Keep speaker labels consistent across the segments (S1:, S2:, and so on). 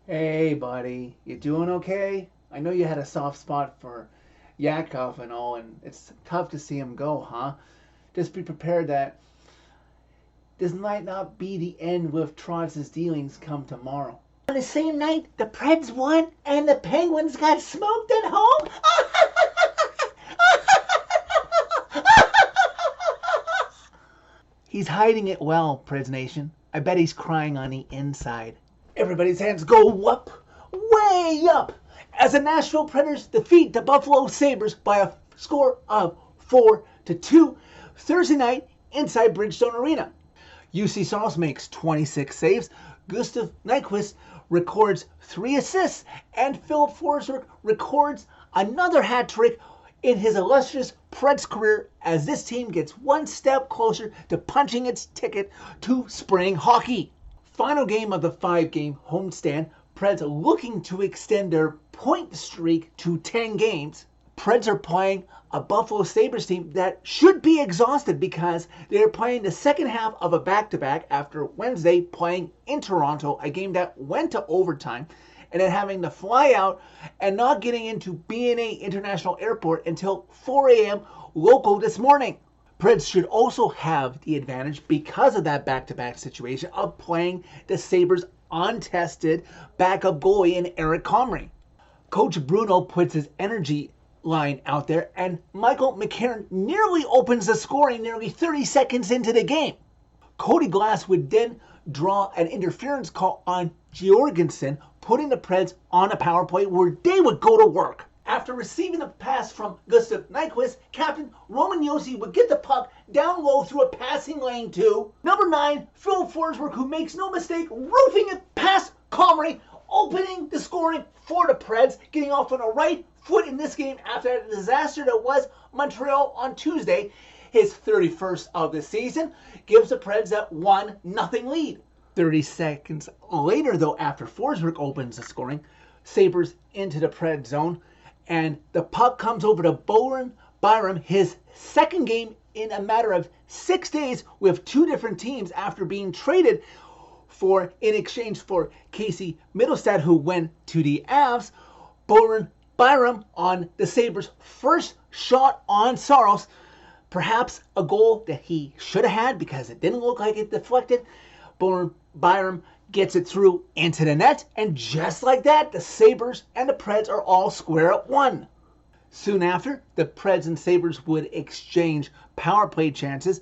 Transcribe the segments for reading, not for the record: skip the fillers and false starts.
S1: Hey, buddy, you doing okay? I know you had a soft spot for Yakov and all, and it's tough to see him go, huh? Just be prepared that this might not be the end with Trotz's dealings come tomorrow.
S2: On the same night, the Preds won and the Penguins got smoked at home.
S1: He's hiding it well, PredsNation. I bet he's crying on the inside. Everybody's hands go up, way up, as the Nashville Predators defeat the Buffalo Sabres by a score of 4-2 Thursday night inside Bridgestone Arena. UC Soros makes 26 saves, Gustav Nyquist records 3 assists, and Filsb3rg records another hat trick in his illustrious Preds career as this team gets one step closer to punching its ticket to spring hockey. Final game of the 5-game homestand, Preds looking to extend their point streak to 10 games. Preds are playing a Buffalo Sabres team that should be exhausted because they're playing the second half of a back-to-back after Wednesday playing in Toronto, a game that went to overtime, and then having to fly out and not getting into BNA International Airport until 4 a.m. local this morning. Preds should also have the advantage because of that back-to-back situation of playing the Sabres' untested backup goalie in Eric Comrie. Coach Bruno puts his energy line out there, and Michael McCarron nearly opens the scoring nearly 30 seconds into the game. Cody Glass would then draw an interference call on Georgensen, putting the Preds on a power play where they would go to work. After receiving the pass from Gustav Nyquist, Captain Roman Josi would get the puck down low through a passing lane to number 9, Filsb3rg, who makes no mistake, roofing it past Comrie, opening the scoring for the Preds, getting off on the right foot in this game after the disaster that was Montreal on Tuesday. His 31st of the season gives the Preds that 1-0 lead. 30 seconds later, though, after Forsberg opens the scoring, Sabres into the Pred zone, and the puck comes over to Bowen Byram, his second game in a matter of 6 days with 2 different teams after being traded in exchange for Casey Mittelstadt, who went to the Avs. Bowen Byram on the Sabres' first shot on Saros, perhaps a goal that he should have had because it didn't look like it deflected. Bowen Byram gets it through into the net, and just like that, the Sabres and the Preds are all square at one. Soon after, the Preds and Sabres would exchange power play chances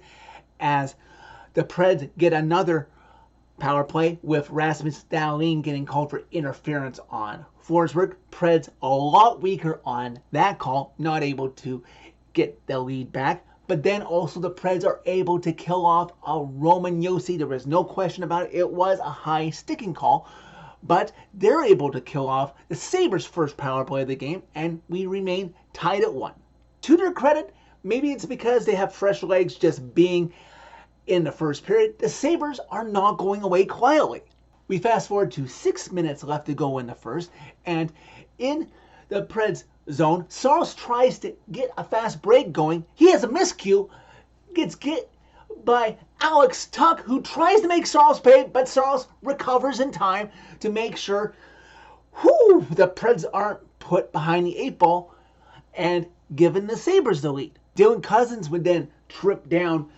S1: as the Preds get another power play with Rasmus Dahlin getting called for interference on Forsberg. Preds a lot weaker on that call, not able to get the lead back. But then also the Preds are able to kill off a Roman Josi. There was no question about it. It was a high sticking call. But they're able to kill off the Sabres' first power play of the game, and we remain tied at 1. To their credit, maybe it's because they have fresh legs just being in the first period, the Sabres are not going away quietly. We fast forward to 6 minutes left to go in the first, and in the Preds zone, Saros tries to get a fast break going. He has a miscue, gets hit by Alex Tuck, who tries to make Saros pay, but Saros recovers in time to make sure the Preds aren't put behind the 8 ball and giving the Sabres the lead. Dylan Cousins would then trip down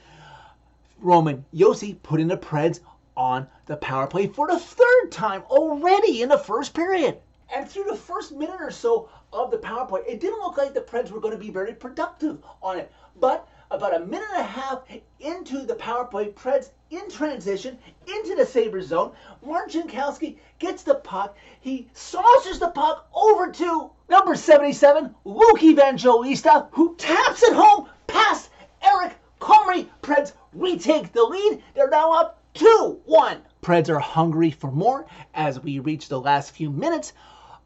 S1: Roman Josi, putting the Preds on the power play for the 3rd time already in the first period. And through the first minute or so of the power play, it didn't look like the Preds were going to be very productive on it. But about a minute and a half into the power play, Preds in transition into the Sabres zone. Mark Jankowski gets the puck. He saucers the puck over to number 77, Luke Evangelista, who taps it home past Eric Comrie. Preds retake the lead. They're now up 2-1. Preds are hungry for more as we reach the last few minutes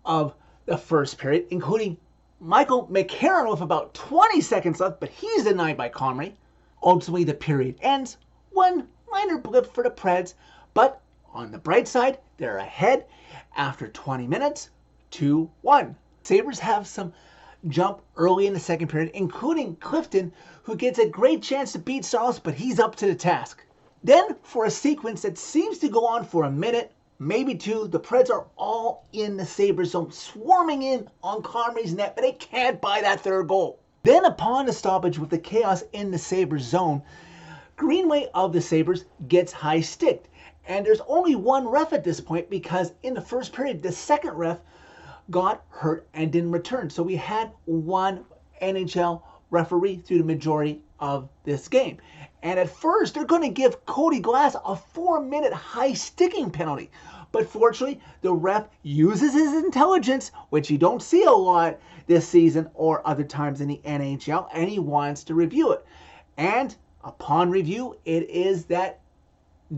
S1: of the first period, including Michael McCarron with about 20 seconds left, but he's denied by Comrie. Ultimately, the period ends. One minor blip for the Preds, but on the bright side, they're ahead after 20 minutes, 2-1. Sabres have some jump early in the second period, including Clifton, who gets a great chance to beat Saros, but he's up to the task. Then, for a sequence that seems to go on for a minute, maybe two. The Preds are all in the Sabres zone, swarming in on Comrie's net, but they can't buy that third goal. Then upon the stoppage with the chaos in the Sabres zone, Greenway of the Sabres gets high-sticked. And there's only one ref at this point because in the first period, the second ref got hurt and didn't return. So we had one NHL referee through the majority of this game. And at first, they're going to give Cody Glass a 4-minute high-sticking penalty. But fortunately, the ref uses his intelligence, which you don't see a lot this season or other times in the NHL, and he wants to review it. And upon review, it is that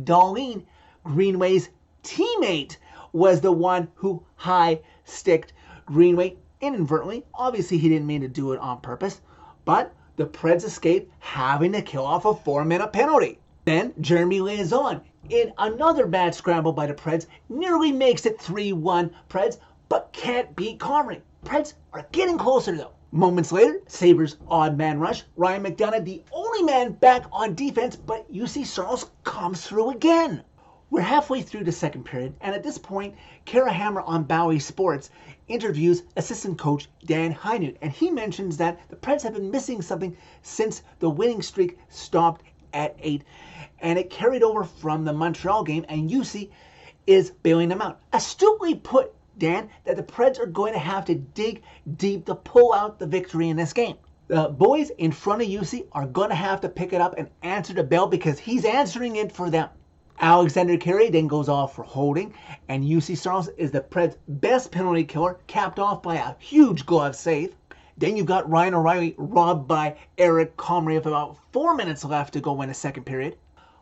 S1: Darlene, Greenway's teammate, was the one who high-sticked Greenway inadvertently. Obviously, he didn't mean to do it on purpose, but the Preds escaped having to kill off a 4-minute penalty. Then Jeremy Liaison, in another bad scramble by the Preds, nearly makes it 3-1 Preds, but can't beat Comrie. Preds are getting closer though. Moments later, Sabres odd man rush. Ryan McDonough, the only man back on defense, but UC Saros comes through again. We're halfway through the second period, and at this point, Kara Hammer on Bowie Sports interviews assistant coach Dan Hynute, and he mentions that the Preds have been missing something since the winning streak stopped at 8, and it carried over from the Montreal game, and UC is bailing them out. Astutely put, Dan, that the Preds are going to have to dig deep to pull out the victory in this game. The boys in front of UC are going to have to pick it up and answer the bell because he's answering it for them. Alexander Carey then goes off for holding, and UC Saros is the Preds' best penalty killer, capped off by a huge glove save. Then you've got Ryan O'Reilly robbed by Eric Comrie with about 4 minutes left to go in the second period.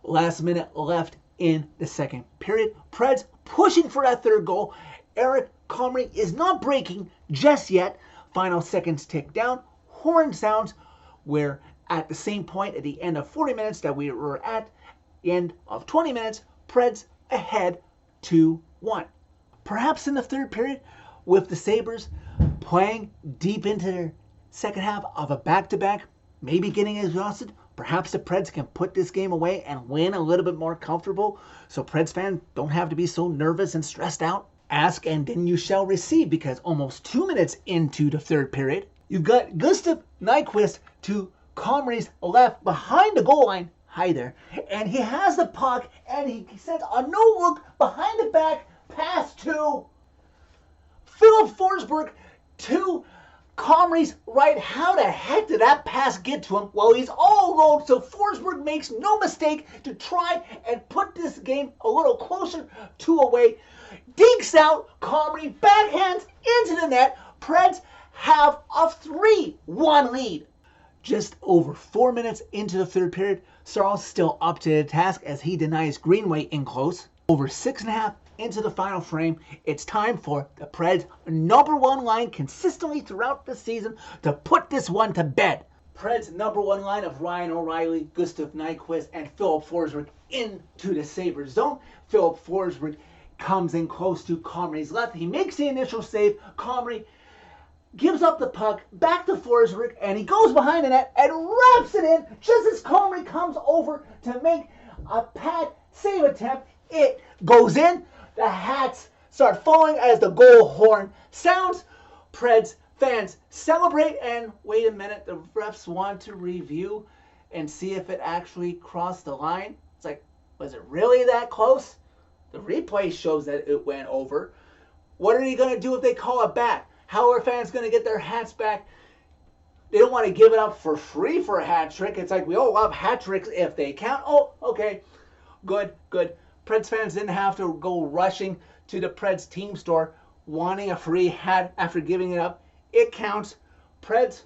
S1: Last minute left in the second period. Preds pushing for that third goal. Eric Comrie is not breaking just yet. Final seconds tick down. Horn sounds. We're at the same point at the end of 40 minutes that we were at the end of 20 minutes. Preds ahead 2-1. Perhaps in the third period, with the Sabres playing deep into their second half of a back-to-back, maybe getting exhausted, perhaps the Preds can put this game away and win a little bit more comfortable so Preds fans don't have to be so nervous and stressed out. Ask and then you shall receive, because almost 2 minutes into the third period, you've got Gustav Nyquist to Comrie's left behind the goal line. Hi there. And he has the puck and he sends a no-look behind the back pass to Filsb3rg to Comrie's right. How the heck did that pass get to him? Well, he's all alone, so Forsberg makes no mistake to try and put this game a little closer to away. Dinks out, Comrie backhands into the net. Preds have a 3-1 lead. Just over 4 minutes into the third period, Saros still up to the task as he denies Greenway in close. Over 6.5 into the final frame, it's time for the Preds' #1 line consistently throughout the season to put this one to bed. Preds' #1 line of Ryan O'Reilly, Gustav Nyquist, and Filip Forsberg into the Sabres zone. Filip Forsberg comes in close to Comrie's left. He makes the initial save. Comrie gives up the puck back to Forsberg, and he goes behind the net and wraps it in just as Comrie comes over to make a pad save attempt. It goes in. The hats start falling as the goal horn sounds. Preds fans celebrate, and wait a minute, the refs want to review and see if it actually crossed the line. It's like, was it really that close? The replay shows that it went over. What are you going to do if they call it back? How are fans going to get their hats back? They don't want to give it up for free for a hat trick. It's like, we all love hat tricks if they count. Oh, okay. Good, good. Preds fans didn't have to go rushing to the Preds team store wanting a free hat after giving it up. It counts. Preds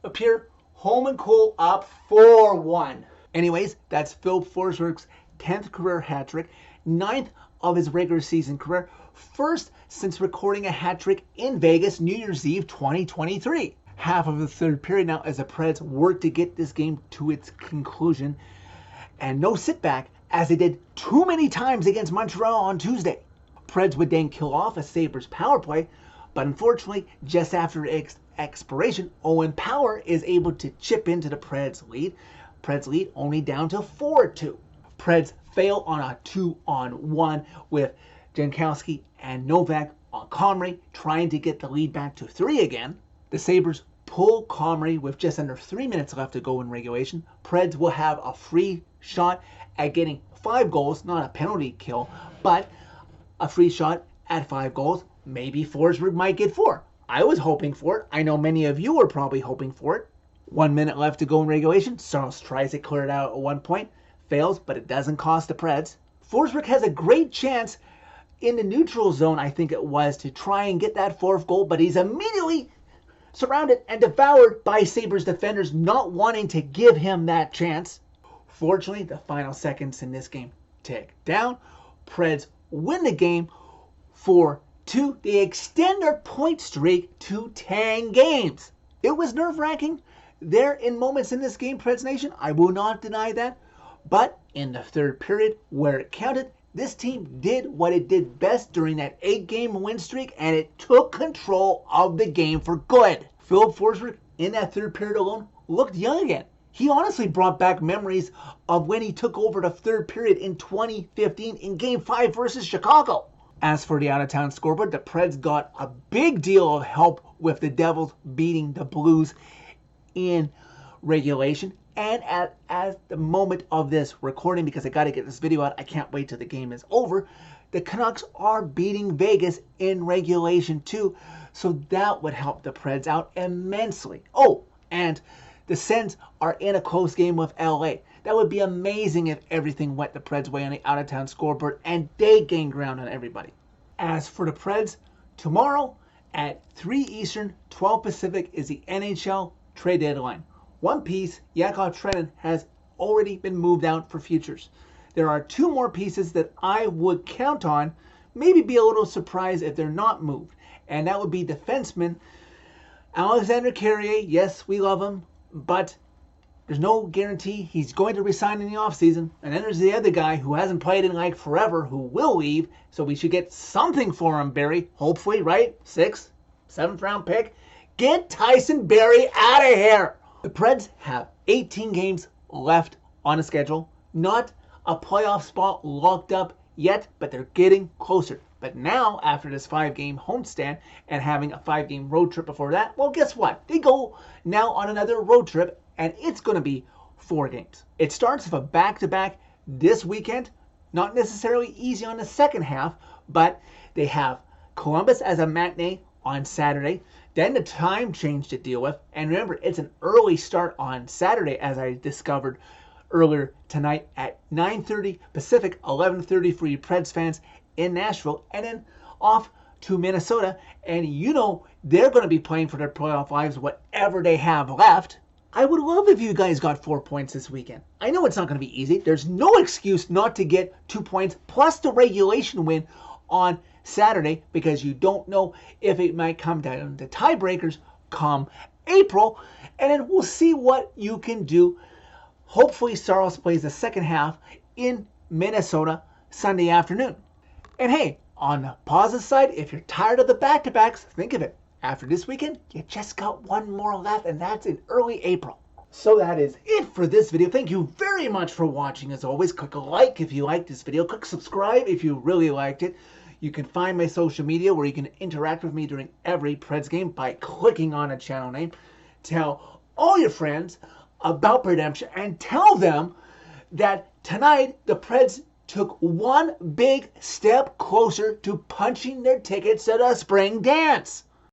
S1: appear home and cool, up 4-1. Anyways, that's Filip Forsberg's 10th career hat trick, 9th of his regular season career, first since recording a hat trick in Vegas New Year's Eve 2023. Half of the third period now as the Preds work to get this game to its conclusion, and no sit back as they did too many times against Montreal on Tuesday. Preds would then kill off a Sabres power play, but unfortunately, just after expiration, Owen Power is able to chip into the Preds lead. Preds lead only down to 4-2. Preds fail on a 2-on-1 with Jankowski and Novak on Comrie, trying to get the lead back to 3 again. The Sabres pull Comrie with just under 3 minutes left to go in regulation. Preds will have a free shot at getting 5 goals, not a penalty kill, but a free shot at 5 goals. Maybe Forsberg might get 4. I was hoping for it. I know many of you were probably hoping for it. 1 minute left to go in regulation. Saros tries to clear it out at one point. Fails, but it doesn't cost the Preds. Forsberg has a great chance in the neutral zone, I think it was, to try and get that 4th goal, but he's immediately surrounded and devoured by Sabres defenders, not wanting to give him that chance. Fortunately, the final seconds in this game tick down. Preds win the game 4-2. They extend their point streak to 10 games. It was nerve-wracking there in moments in this game, Preds Nation. I will not deny that. But in the 3rd period, where it counted, this team did what it did best during that 8-game win streak, and it took control of the game for good. Filip Forsberg, in that 3rd period alone, looked young again. He honestly brought back memories of when he took over the 3rd period in 2015 in Game 5 versus Chicago. As for the out-of-town scoreboard, the Preds got a big deal of help with the Devils beating the Blues in regulation. And at the moment of this recording, because I got to get this video out, I can't wait till the game is over, the Canucks are beating Vegas in regulation too. So that would help the Preds out immensely. Oh, and the Sens are in a close game with LA. That would be amazing if everything went the Preds' way on the out-of-town scoreboard and they gained ground on everybody. As for the Preds, tomorrow at 3 Eastern, 12 Pacific is the NHL trade deadline. One piece, Yakov Trenin, has already been moved out for futures. There are 2 more pieces that I would count on, maybe be a little surprised if they're not moved. And that would be defenseman Alexander Carrier. Yes, we love him, but there's no guarantee he's going to resign in the offseason. And then there's the other guy who hasn't played in like forever who will leave. So we should get something for him, Barry. Hopefully, right? 6th, 7th round pick. Get Tyson Barrie out of here. The Preds have 18 games left on the schedule. Not a playoff spot locked up yet, but they're getting closer. But now, after this 5-game homestand and having a 5-game road trip before that, well, guess what? They go now on another road trip, and it's going to be 4 games. It starts with a back-to-back this weekend. Not necessarily easy on the second half, but they have Columbus as a matinee on Saturday. Then the time change to deal with. And remember, it's an early start on Saturday, as I discovered earlier tonight at 9:30 Pacific, 11:30 for you Preds fans in Nashville. And then off to Minnesota. And you know they're going to be playing for their playoff lives, whatever they have left. I would love if you guys got 4 points this weekend. I know it's not going to be easy. There's no excuse not to get 2 points plus the regulation win on Saturday, because you don't know if it might come down to tiebreakers come April. And then we'll see what you can do. Hopefully Saros plays the second half in Minnesota Sunday afternoon. And hey, on the positive side, if you're tired of the back-to-backs, think of it. After this weekend, you just got 1 more left, and that's in early April. So that is it for this video. Thank you very much for watching. As always, click a like if you liked this video. Click subscribe if you really liked it. You can find my social media where you can interact with me during every Preds game by clicking on a channel name. Tell all your friends about Redemption and tell them that tonight the Preds took 1 big step closer to punching their tickets to the spring dance.